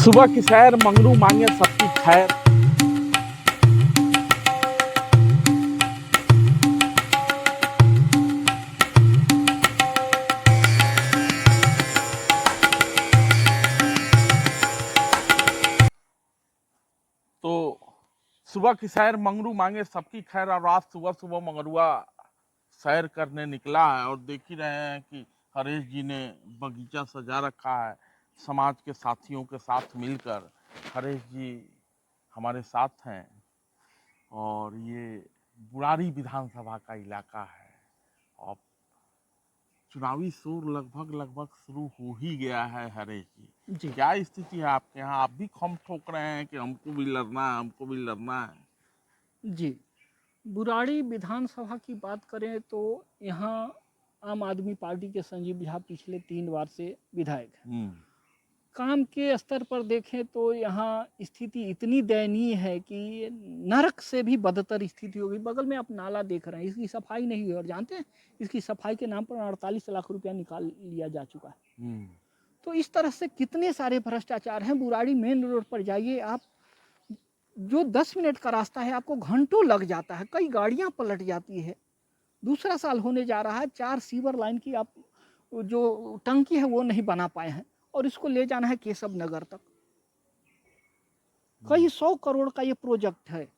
सुबह की सैर मंगरू मांगे सबकी खैर। तो सुबह की सैर मंगरू मांगे सबकी खैर, और आज सुबह सुबह मंगरुआ सैर करने निकला है। और देख ही रहे हैं कि हरीश जी ने बगीचा सजा रखा है समाज के साथियों के साथ मिलकर। हरीश जी हमारे साथ हैं और ये बुराड़ी विधानसभा का इलाका है और चुनावी शोर लगभग लगभग शुरू हो ही गया है। हरीश जी, जी क्या स्थिति है आपके यहाँ? आप भी खम ठोक रहे हैं कि हमको भी लड़ना है, हमको भी लड़ना है। जी बुराड़ी विधानसभा की बात करें तो यहाँ आम आदमी पार्टी के संजीव झा पिछले 3 बार से विधायक हैं। काम के स्तर पर देखें तो यहाँ स्थिति इतनी दयनीय है कि नरक से भी बदतर स्थिति होगी। बगल में आप नाला देख रहे हैं, इसकी सफाई नहीं हुई और जानते हैं इसकी सफाई के नाम पर 48 लाख रुपया निकाल लिया जा चुका है। तो इस तरह से कितने सारे भ्रष्टाचार हैं। बुराड़ी मेन रोड पर जाइए आप, जो 10 मिनट का रास्ता है आपको घंटों लग जाता है, कई गाड़ियां पलट जाती है। दूसरा साल होने जा रहा है, 4 सीवर लाइन की आप जो टंकी है वो नहीं बना पाए हैं और इसको ले जाना है केशव नगर तक। कई 100 करोड़ का ये प्रोजेक्ट है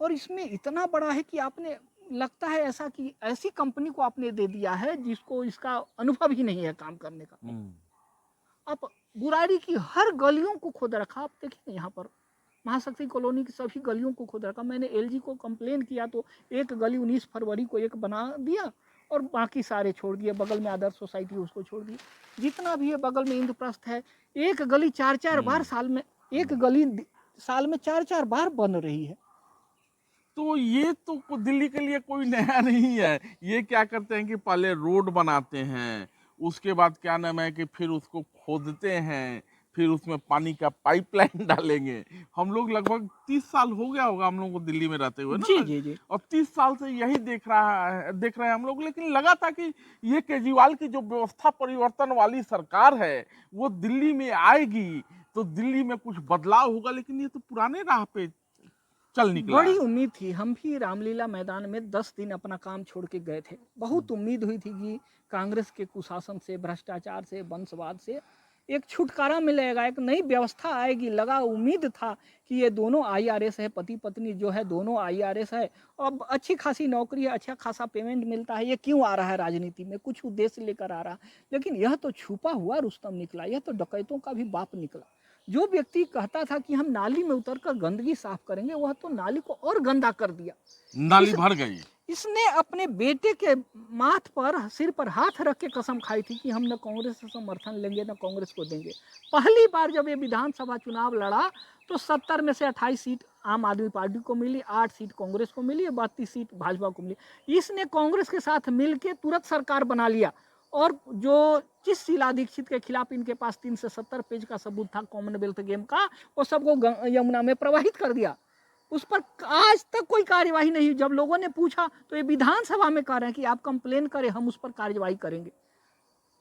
और इसमें इतना बड़ा है कि आपने, लगता है ऐसा कि ऐसी कंपनी को आपने दे दिया है जिसको इसका अनुभव ही नहीं है काम करने का। आप बुराड़ी की हर गलियों को खोद रखा। आप देखिए यहाँ पर महाशक्ति कॉलोनी की सभी गलियों को खोद रखा। मैंने एलजी को कंप्लेन किया तो एक गली 19 फरवरी को एक बना दिया और बाकी सारे छोड़ दिए। बगल में आदर्श सोसाइटी उसको छोड़ दी। जितना भी है बगल में इंद्रप्रस्थ है, एक गली 4-4 बार साल में, एक गली साल में 4-4 बार बन रही है। तो ये तो दिल्ली के लिए कोई नया नहीं है। ये क्या करते हैं कि पहले रोड बनाते हैं, उसके बाद क्या नाम है कि फिर उसको खोदते हैं, फिर उसमें पानी का पाइपलाइन डालेंगे। हम लोग लगभग 30 साल हो गया होगा हम लोग को दिल्ली में रहते हुए जी ना। जी जी और 30 साल से यही देख रहे हैं हम लोग। लेकिन लगा था कि ये केजरीवाल की जो व्यवस्था परिवर्तन वाली सरकार है वो दिल्ली में आएगी तो दिल्ली में कुछ बदलाव होगा, लेकिन ये तो पुराने राह पे चल निकला बड़ी है। उम्मीद थी। हम भी रामलीला मैदान में 10 दिन अपना काम छोड़ के गए थे। बहुत उम्मीद हुई थी कि कांग्रेस के कुशासन से, भ्रष्टाचार से, वंशवाद से एक छुटकारा मिलेगा, एक नई व्यवस्था आएगी। लगा, उम्मीद था कि ये दोनों आईआरएस है, पति पत्नी जो है दोनों आईआरएस है, अब अच्छी खासी नौकरी है, अच्छा खासा पेमेंट मिलता है, ये क्यों आ रहा है राजनीति में, कुछ उद्देश्य लेकर आ रहा है। लेकिन यह तो छुपा हुआ रुस्तम निकला, यह तो डकैतों का भी बाप निकला। जो व्यक्ति कहता था कि हम नाली में उतरकर गंदगी साफ करेंगे, वह तो नाली को और गंदा कर दिया। नाली भर गई। इसने अपने बेटे के माथ पर, सिर पर हाथ रख के कसम खाई थी कि हम न कांग्रेस से समर्थन लेंगे न कांग्रेस को देंगे। पहली बार जब ये विधानसभा चुनाव लड़ा तो 70 में से 28 सीट आम आदमी पार्टी को मिली, 8 सीट कांग्रेस को मिली, 32 सीट भाजपा को मिली। इसने कांग्रेस के साथ मिलकर तुरंत सरकार बना लिया और जो जिस शीला दीक्षित के खिलाफ इनके पास 370 पेज का सबूत था कॉमनवेल्थ गेम का, वो सबको यमुना में प्रवाहित कर दिया। उस पर आज तक कोई कार्यवाही नहीं। जब लोगों ने पूछा तो ये विधानसभा में कह रहे हैं कि आप कंप्लेन करें, हम उस पर कार्यवाही करेंगे,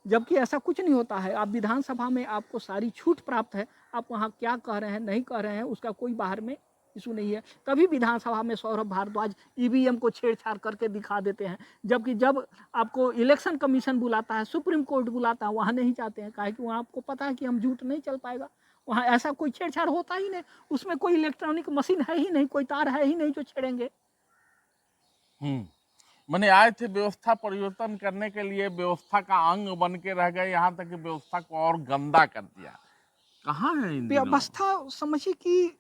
जबकि ऐसा कुछ नहीं होता है। आप विधानसभा में आपको सारी छूट प्राप्त है, आप वहाँ क्या कह रहे हैं नहीं कह रहे हैं उसका कोई बाहर में इशू नहीं है। कभी विधानसभा में सौरभ भारद्वाज ईवीएम को छेड़छाड़ करके दिखा देते हैं, जबकि जब आपको इलेक्शन कमीशन बुलाता है, सुप्रीम कोर्ट बुलाता है, वहाँ नहीं जाते हैं। काहे कि वहाँ आपको पता है कि हम झूठ नहीं चल पाएगा, वहाँ ऐसा कोई छेड़छाड़ होता ही नहीं। उसमें कोई इलेक्ट्रॉनिक मशीन है ही नहीं, कोई तार है ही नहीं जो छेड़ेंगे। मैंने आए थे व्यवस्था परिवर्तन करने के लिए, व्यवस्था का अंग बन के रह गए, यहाँ तक कि व्यवस्था को और गंदा कर दिया। कहाँ है इन दिनों? व्यवस्था समझिए कि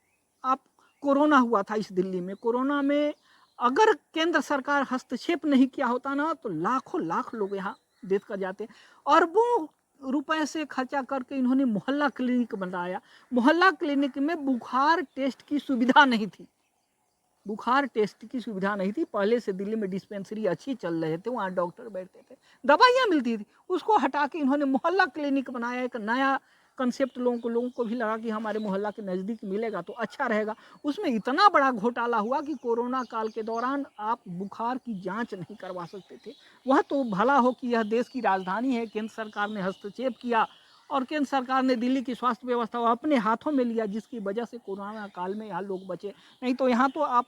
आप, कोरोना हुआ था इस दिल्ली में, कोरोना में अगर केंद्र सरकार हस्तक्षेप नहीं किया होता ना तो लाखों लाख लोग यहाँ देख कर जाते। अरबों रुपए से खर्चा करके इन्होंने मोहल्ला क्लिनिक बनाया। मोहल्ला क्लिनिक में बुखार टेस्ट की सुविधा नहीं थी, बुखार टेस्ट की सुविधा नहीं थी। पहले से दिल्ली में डिस्पेंसरी अच्छी चल रहे थे, वहाँ डॉक्टर बैठते थे, दवाइयाँ मिलती थी। उसको हटा के इन्होंने मोहल्ला क्लिनिक बनाया। एक नया कंसेप्ट लोगों को भी लगा कि हमारे मोहल्ला के नज़दीक मिलेगा तो अच्छा रहेगा। उसमें इतना बड़ा घोटाला हुआ कि कोरोना काल के दौरान आप बुखार की जांच नहीं करवा सकते थे। वह तो भला हो कि यह देश की राजधानी है, केंद्र सरकार ने हस्तक्षेप किया और केंद्र सरकार ने दिल्ली की स्वास्थ्य व्यवस्था को अपने हाथों में लिया, जिसकी वजह से कोरोना काल में यहाँ लोग बचे। नहीं तो यहाँ तो आप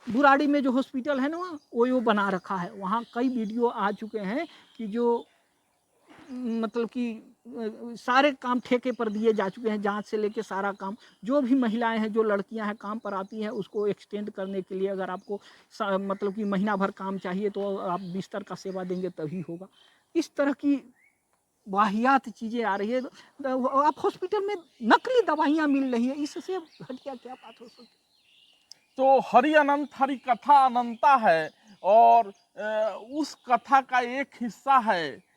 बुराड़ी में जो हॉस्पिटल है ना, वहाँ वो बना रखा है, वहाँ कई वीडियो आ चुके हैं कि जो मतलब कि सारे काम ठेके पर दिए जा चुके हैं, जांच से लेके सारा काम। जो भी महिलाएं हैं, जो लड़कियां हैं काम पर आती हैं, उसको एक्सटेंड करने के लिए अगर आपको मतलब कि महीना भर काम चाहिए तो आप बिस्तर का सेवा देंगे तभी होगा। इस तरह की वाहियात चीज़ें आ रही है। आप हॉस्पिटल में नकली दवाइयाँ मिल रही है, इससे घटिया क्या बात हो सकती है। तो हरि अनंत हरि कथा अनंता है, और उस कथा का एक हिस्सा है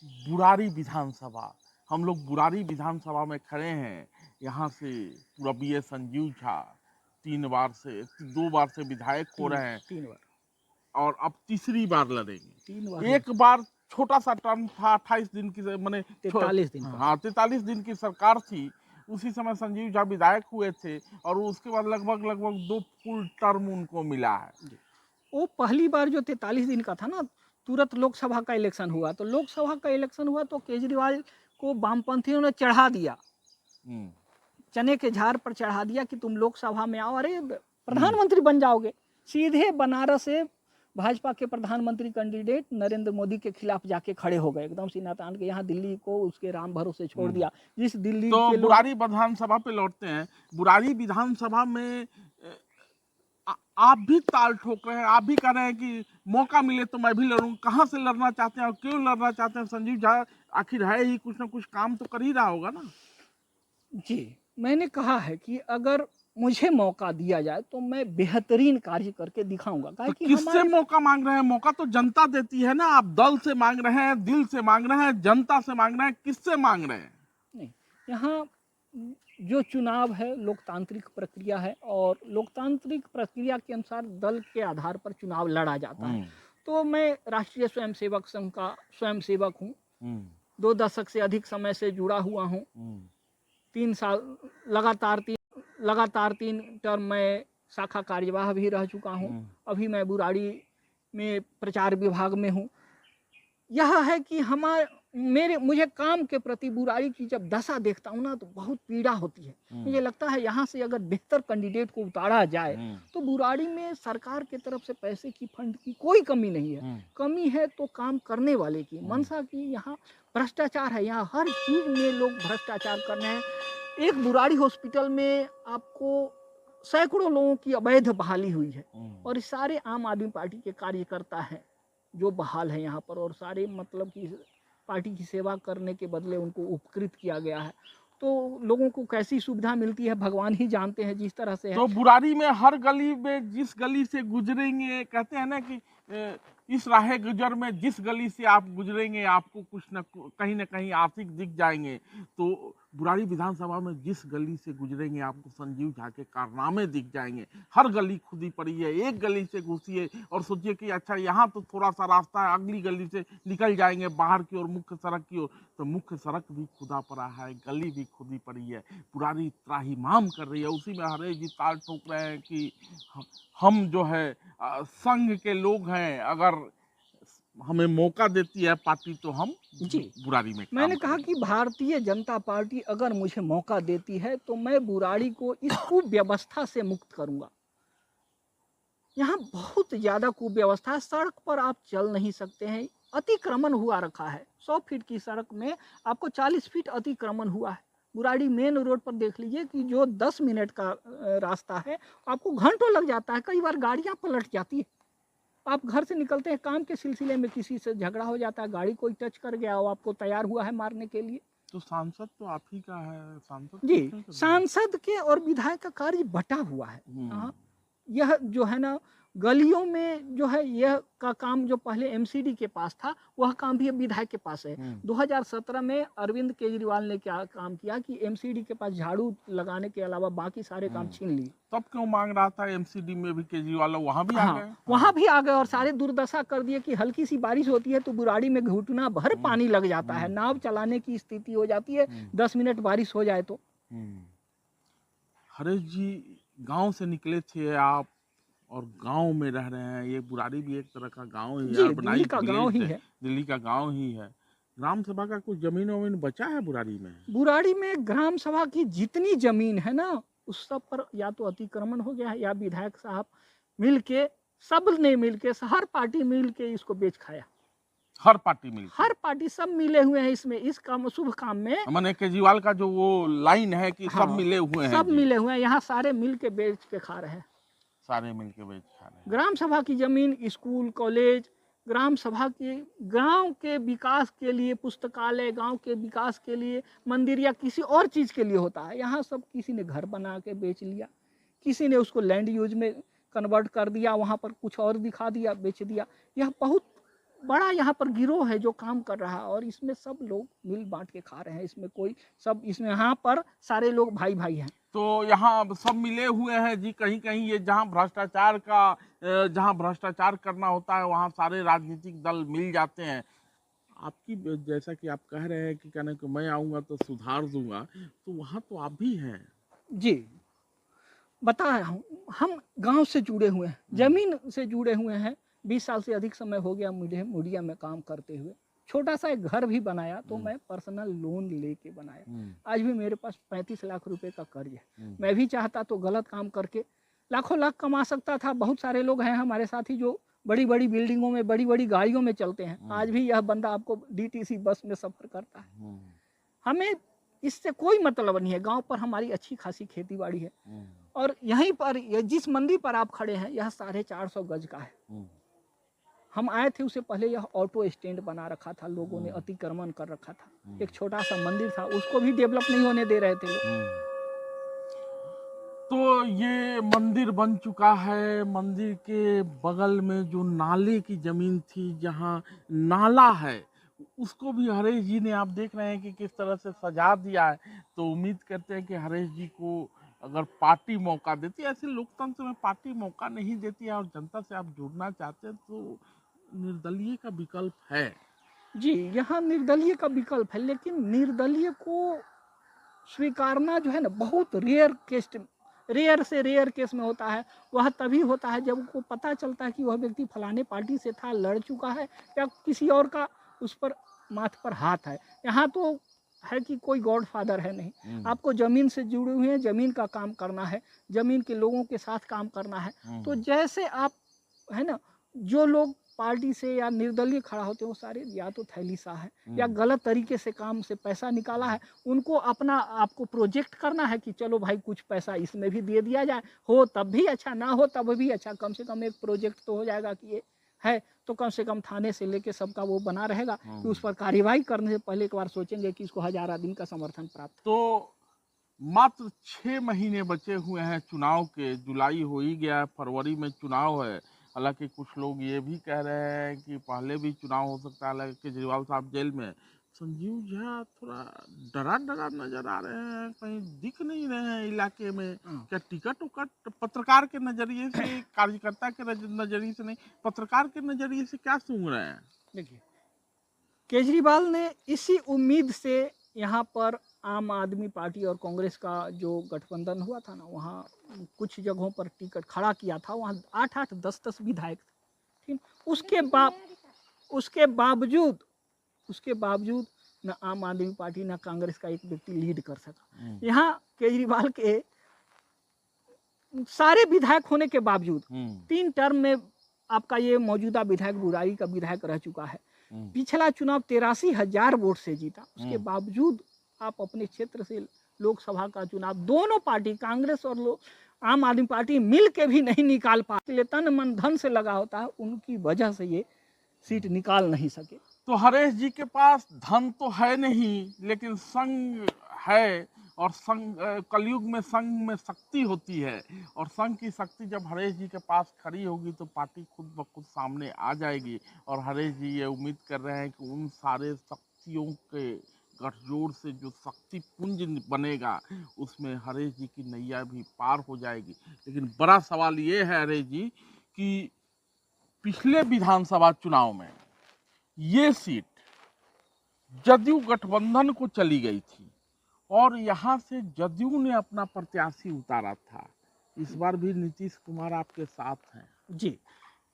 बुराड़ी विधानसभा। हम लोग बुराड़ी विधानसभा में खड़े हैं। यहाँ से पूरबीय संजीव झा 2 बार से विधायक हो रहे हैं, 3 बार और अब तीसरी बार 3 लड़ेंगे। बार एक बार छोटा सा टर्म था, 28 दिन की, मैंने 43 दिन का। हाँ 43 दिन की सरकार थी, उसी समय संजीव झा विधायक हुए थे, और उसके बाद लगभग 2 फुल टर्म उनको मिला है। वो पहली बार जो 43 दिन का था ना, तुरंत लोकसभा का इलेक्शन हुआ, तो लोकसभा का इलेक्शन हुआ तो केजरीवाल को वामपंथियों ने चढ़ा दिया, चने के झाड़ पर चढ़ा दिया कि तुम लोकसभा में आओ, अरे प्रधानमंत्री बन जाओगे। सीधे बनारस से भाजपा के प्रधानमंत्री कैंडिडेट नरेंद्र मोदी के खिलाफ जाके खड़े हो गए, एकदम सीना तान के। यहाँ दिल्ली को उसके राम भरोसे छोड़ दिया। जिस दिल्ली तो के बुराड़ी विधानसभा पे लौटते हैं। बुराड़ी विधानसभा में आप भी ताल ठोक रहे हैं, आप भी कह रहे हैं कि मौका मिले तो मैं भी लड़ूं। कहाँ से लड़ना चाहते हैं और क्यों लड़ना चाहते हैं? संजीव झा आखिर है ही, कुछ ना कुछ काम तो कर ही रहा होगा ना। जी, मैंने कहा है कि अगर मुझे मौका दिया जाए तो मैं बेहतरीन कार्य करके दिखाऊंगा। तो किससे मौका मांग रहे हैं? मौका तो जनता देती है ना। आप दल से मांग रहे हैं, दिल से मांग रहे हैं, जनता से मांग रहे हैं, किससे मांग रहे हैं? नहीं, यहाँ जो चुनाव है लोकतांत्रिक प्रक्रिया है, और लोकतांत्रिक प्रक्रिया के अनुसार दल के आधार पर चुनाव लड़ा जाता है। तो मैं राष्ट्रीय स्वयंसेवक संघ का स्वयंसेवक हूँ, 2 दशक से अधिक समय से जुड़ा हुआ हूँ। 3 साल लगातार 3 टर्म में शाखा कार्यवाह भी रह चुका हूँ। अभी मैं बुराड़ी में प्रचार विभाग में हूँ। यह है कि मुझे काम के प्रति बुराड़ी की जब दशा देखता हूँ ना, तो बहुत पीड़ा होती है। मुझे लगता है यहाँ से अगर बेहतर कैंडिडेट को उतारा जाए तो बुराड़ी में सरकार की तरफ से पैसे की, फंड की कोई कमी नहीं है। कमी है तो काम करने वाले की, मनसा की। यहाँ भ्रष्टाचार है, यहाँ हर चीज में लोग भ्रष्टाचार कर रहे हैं। एक बुराड़ी हॉस्पिटल में आपको सैकड़ों लोगों की अवैध बहाली हुई है, और सारे आम आदमी पार्टी के कार्यकर्ता हैं जो बहाल है यहाँ पर, और सारे मतलब कि पार्टी की सेवा करने के बदले उनको उपकृत किया गया है। तो लोगों को कैसी सुविधा मिलती है भगवान ही जानते हैं। जिस तरह से है, तो बुराड़ी में हर गली में, जिस गली से गुजरेंगे, कहते हैं ना कि इस राह गुजर में जिस गली से आप गुजरेंगे आपको कुछ न कहीं आशिक दिख जाएंगे। तो बुराड़ी विधानसभा में जिस गली से गुजरेंगे आपको संजीव झा के कारनामे दिख जाएंगे। हर गली खुदी पड़ी है। एक गली से घुसिए और सोचिए कि अच्छा यहाँ तो थोड़ा सा रास्ता है, अगली गली से निकल जाएंगे बाहर की ओर, मुख्य सड़क की ओर, तो मुख्य सड़क भी खुदा पड़ा है, गली भी खुदी पड़ी है। बुराड़ी त्राहिमाम कर रही है। उसी में हरेश जी ताल ठोक रहे हैं कि हम जो है संघ के लोग हैं, अगर हमें मौका देती है पार्टी तो हम जी बुराड़ी में मैंने कहा कि भारतीय जनता पार्टी अगर मुझे मौका देती है तो मैं बुराड़ी को इस कुव्यवस्था से मुक्त करूंगा। यहाँ बहुत ज्यादा कुव्यवस्था है, सड़क पर आप चल नहीं सकते हैं, अतिक्रमण हुआ रखा है। 100 फीट की सड़क में आपको 40 फीट अतिक्रमण हुआ है। बुराड़ी मेन रोड पर देख लीजिए कि जो 10 मिनट का रास्ता है, आपको घंटों लग जाता है। कई बार गाड़ियां पलट जाती है। आप घर से निकलते हैं काम के सिलसिले में, किसी से झगड़ा हो जाता है, गाड़ी कोई टच कर गया हो, आपको तैयार हुआ है मारने के लिए। तो सांसद तो आप ही का है, सांसद जी, सांसद के और विधायक का कार्य बटा हुआ है। यह जो है ना, गलियों में जो है यह का काम जो पहले एमसीडी के पास था, वह काम भी अब विधायक के पास है। 2017 में अरविंद केजरीवाल ने क्या काम किया कि एमसीडी के पास झाड़ू लगाने के अलावा बाकी सारे काम छीन लिए। तब क्यों मांग रहा था एमसीडी में भी केजरीवाल, वहां भी आ गए? वहां भी आ गए और सारे दुर्दशा कर दिए कि हल्की सी बारिश होती है तो बुराड़ी में घुटना भर पानी लग जाता है, नाव चलाने की स्थिति हो जाती है 10 मिनट बारिश हो जाए तो। हरेश जी, गांव से निकले थे आप और गांव में रह रहे हैं। ये बुराड़ी भी एक तरह का गांव ही है, दिल्ली का गांव ही है। दिल्ली का गांव ही है। ग्राम सभा का कुछ जमीन वमीन बचा है बुराड़ी में? बुराड़ी में ग्राम सभा की जितनी जमीन है ना, उस सब पर या तो अतिक्रमण हो गया है या विधायक साहब मिलके, सब ने मिलके, हर पार्टी मिलके इसको बेच खाया। हर पार्टी मिलकर? हर पार्टी सब मिले हुए हैं इसमें, इस काम शुभ काम में। मैंने केजरीवाल का जो वो लाइन है कि हाँ, सब मिले हुए हैं सब जी। मिले हुए हैं, यहाँ सारे मिल के बेच के खा रहे हैं। सारे मिलके बेच खा रहे हैं। ग्राम सभा की जमीन स्कूल कॉलेज, ग्राम सभा के गांव के विकास के लिए, पुस्तकालय, गांव के विकास के लिए, मंदिर या किसी और चीज के लिए होता है। यहाँ सब किसी ने घर बना के बेच लिया, किसी ने उसको लैंड यूज में कन्वर्ट कर दिया, वहाँ पर कुछ और दिखा दिया, बेच दिया। यह बहुत बड़ा यहाँ पर गिरोह है जो काम कर रहा है, और इसमें सब लोग मिल बांट के खा रहे हैं। इसमें कोई सब, इसमें यहाँ पर सारे लोग भाई भाई हैं। तो यहाँ सब मिले हुए हैं जी। कहीं कहीं ये जहाँ भ्रष्टाचार का जहाँ भ्रष्टाचार करना होता है वहाँ सारे राजनीतिक दल मिल जाते हैं। आपकी जैसा कि आप कह रहे हैं कि कहने को मैं आऊँगा तो सुधार दूंगा, तो वहाँ तो आप भी हैं जी, बता रहा हूँ, हम गांव से जुड़े हुए हैं, जमीन से जुड़े हुए हैं। 20 साल से अधिक समय हो गया मुझे मीडिया में काम करते हुए। छोटा सा एक घर भी बनाया तो मैं पर्सनल लोन लेके बनाया। आज भी मेरे पास 35 लाख रुपए का कर्ज है। मैं भी चाहता तो गलत काम करके लाखों लाख कमा सकता था। बहुत सारे लोग हैं हमारे साथी जो बड़ी बड़ी बिल्डिंगों में, बड़ी बड़ी गाड़ियों में चलते हैं। आज भी यह बंदा आपको डीटीसी बस में सफर करता है। हमें इससे कोई मतलब नहीं है। गांव पर हमारी अच्छी खासी खेती बाड़ी है, और यहीं पर जिस मंदिर पर आप खड़े हैं यह 450 गज का है। हम आए थे उससे पहले यह ऑटो स्टैंड बना रखा था, लोगों ने अतिक्रमण कर रखा था। एक छोटा सा मंदिर था, उसको भी डेवलप नहीं होने दे रहे थे लोग। तो ये मंदिर बन चुका है। मंदिर के बगल में जो नाले की जमीन थी, जहाँ नाला है, उसको भी हरीश जी ने, आप देख रहे हैं कि किस तरह से सजा दिया है। तो उम्मीद करते हैं कि हरीश जी को अगर पार्टी मौका देती है, ऐसे लोकतंत्र में पार्टी मौका नहीं देती है, और जनता से आप जुड़ना चाहते हैं तो निर्दलीय का विकल्प है। जी, यहाँ निर्दलीय का विकल्प है, लेकिन निर्दलीय को स्वीकारना जो है ना, बहुत रेयर से रेयर केस में होता है। वह तभी होता है जब उनको पता चलता है कि वह व्यक्ति फलाने पार्टी से था, लड़ चुका है, या किसी और का उस पर माथ पर हाथ है। यहाँ तो है कि कोई गॉड फादर है नहीं। आपको जमीन से जुड़े हुए हैं, जमीन का काम करना है, जमीन के लोगों के साथ काम करना है। तो जैसे आप, है ना, जो लोग पार्टी से या निर्दलीय खड़ा होते हैं वो सारे या तो थैली सा है या गलत तरीके से काम से पैसा निकाला है। उनको अपना आपको प्रोजेक्ट करना है कि चलो भाई कुछ पैसा इसमें भी दे दिया जाए, हो तब भी अच्छा, ना हो तब भी अच्छा, कम से कम एक प्रोजेक्ट तो हो जाएगा कि ये है, तो कम से कम थाने से लेके सबका वो बना रहेगा कि उस पर कार्यवाही करने से पहले एक बार सोचेंगे कि इसको 1000 आदमी का समर्थन प्राप्त। तो मात्र 6 महीने बचे हुए हैं चुनाव के। जुलाई हो ही गया, फरवरी में चुनाव है। हालांकि कुछ लोग ये भी कह रहे हैं कि पहले भी चुनाव हो सकता है। हालांकि केजरीवाल साहब जेल में। संजीव झा थोड़ा डरा डरा नजर आ रहे हैं, कहीं दिख नहीं रहे हैं इलाके में। क्या टिकट उकट पत्रकार के नजरिए से, कार्यकर्ता के नजरिए से नहीं, पत्रकार के नजरिए से क्या सूंघ रहे हैं? देखिए, केजरीवाल ने इसी उम्मीद से यहाँ पर आम आदमी पार्टी और कांग्रेस का जो गठबंधन हुआ था ना, वहाँ कुछ जगहों पर टिकट खड़ा किया था। वहाँ 8-8, 10-10 विधायक थे। ठीक, उसके बावजूद न आम आदमी पार्टी न कांग्रेस का एक व्यक्ति लीड कर सका। यहाँ केजरीवाल के सारे विधायक होने के बावजूद 3 टर्म में आपका ये मौजूदा विधायक बुराड़ी का विधायक रह चुका है। पिछला चुनाव 83,000 वोट से जीता। उसके बावजूद आप अपने क्षेत्र से लोकसभा का चुनाव दोनों पार्टी, कांग्रेस और आम आदमी पार्टी मिल के भी नहीं निकाल पाते। तन मन धन से लगा होता है, उनकी वजह से ये सीट निकाल नहीं सके। तो हरीश जी के पास धन तो है नहीं, लेकिन संघ है, और संघ, कलयुग में संघ में शक्ति होती है, और संघ की शक्ति जब हरीश जी के पास खड़ी होगी तो पार्टी खुद ब खुद सामने आ जाएगी। और हरीश जी ये उम्मीद कर रहे हैं कि उन सारे शक्तियों के गठजोड़ से जो शक्ति पुंज बनेगा, उसमें हरीश जी की नैया भी पार हो जाएगी। लेकिन बड़ा सवाल ये है हरीश जी कि पिछले विधानसभा चुनाव में ये सीट जदयू गठबंधन को चली गई थी, और यहाँ से जदयू ने अपना प्रत्याशी उतारा था। इस बार भी नीतीश कुमार आपके साथ हैं? जी,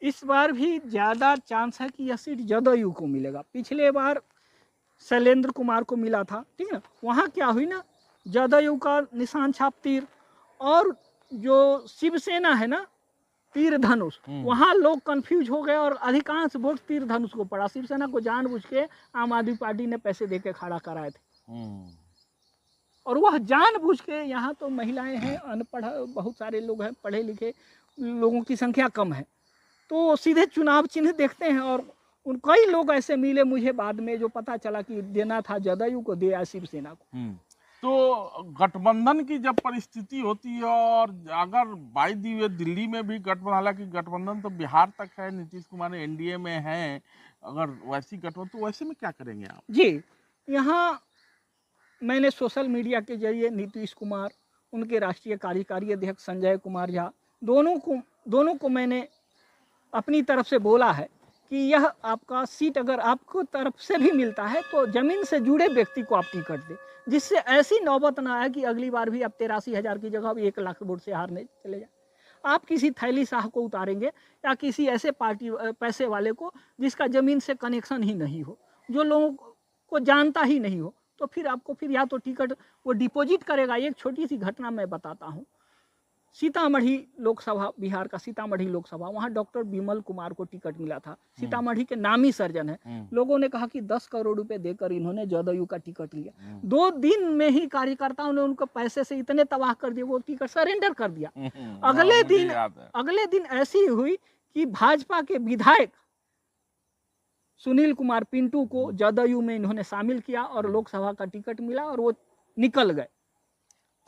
इस बार भी ज़्यादा चांस है कि यह सीट जदयू को मिलेगा। पिछले बार शैलेंद्र कुमार को मिला था, ठीक है ना। वहाँ क्या हुई ना, जदयू का निशान छाप तीर, और जो शिवसेना है ना तीर धनुष, वहाँ लोग कंफ्यूज हो गए और अधिकांश वोट तीर धनुष को पड़ा। शिवसेना को जानबूझ के आम आदमी पार्टी ने पैसे देके खड़ा कराए थे, और वह जानबूझ के, यहाँ तो महिलाएं हैं, अनपढ़ बहुत सारे लोग हैं, पढ़े लिखे लोगों की संख्या कम है, तो सीधे चुनाव चिन्ह देखते हैं। और उन कई लोग ऐसे मिले मुझे बाद में जो पता चला कि देना था जदयू को, दिया शिवसेना को। तो गठबंधन की जब परिस्थिति होती है, और अगर बाई दी वे दिल्ली में भी गठबंधन, हालांकि गठबंधन तो बिहार तक है, नीतीश कुमार एनडीए में है, अगर वैसी गठबंधन, तो वैसे में क्या करेंगे आप? जी, यहाँ मैंने सोशल मीडिया के जरिए नीतीश कुमार, उनके राष्ट्रीय कार्यकारी अध्यक्ष संजय कुमार झा, दोनों को मैंने अपनी तरफ से बोला है कि यह आपका सीट अगर आपको तरफ से भी मिलता है तो ज़मीन से जुड़े व्यक्ति को आप टिकट दें, जिससे ऐसी नौबत ना आए कि अगली बार भी आप 83,000 की जगह 1 लाख वोट से हारने चले जाए। आप किसी थैली शाह को उतारेंगे या किसी ऐसे पार्टी पैसे वाले को जिसका ज़मीन से कनेक्शन ही नहीं हो, जो लोगों को जानता ही नहीं हो, तो फिर आपको फिर या तो टिकट वो डिपॉजिट करेगा। एक छोटी सी घटना मैं बताता हूँ। सीतामढ़ी लोकसभा, बिहार का सीतामढ़ी लोकसभा, वहाँ डॉक्टर विमल कुमार को टिकट मिला था। सीतामढ़ी के नामी सर्जन है। लोगों ने कहा कि 10 करोड़ रुपए देकर इन्होंने जदयू का टिकट लिया। 2 दिन में ही कार्यकर्ताओं ने उनको पैसे से इतने तबाह कर दिए, वो टिकट सरेंडर कर दिया। अगले दिन ऐसी हुई कि भाजपा के विधायक सुनील कुमार पिंटू को जदयू में इन्होंने शामिल किया और लोकसभा का टिकट मिला और वो निकल गए।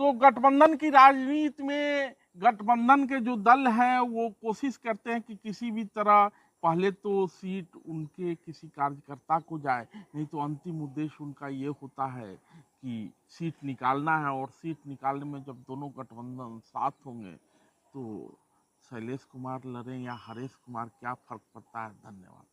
तो गठबंधन की राजनीति में गठबंधन के जो दल हैं वो कोशिश करते हैं कि किसी भी तरह पहले तो सीट उनके किसी कार्यकर्ता को जाए, नहीं तो अंतिम उद्देश्य उनका ये होता है कि सीट निकालना है, और सीट निकालने में जब दोनों गठबंधन साथ होंगे तो शैलेश कुमार लड़ें या हरेश कुमार, क्या फर्क पड़ता है। धन्यवाद।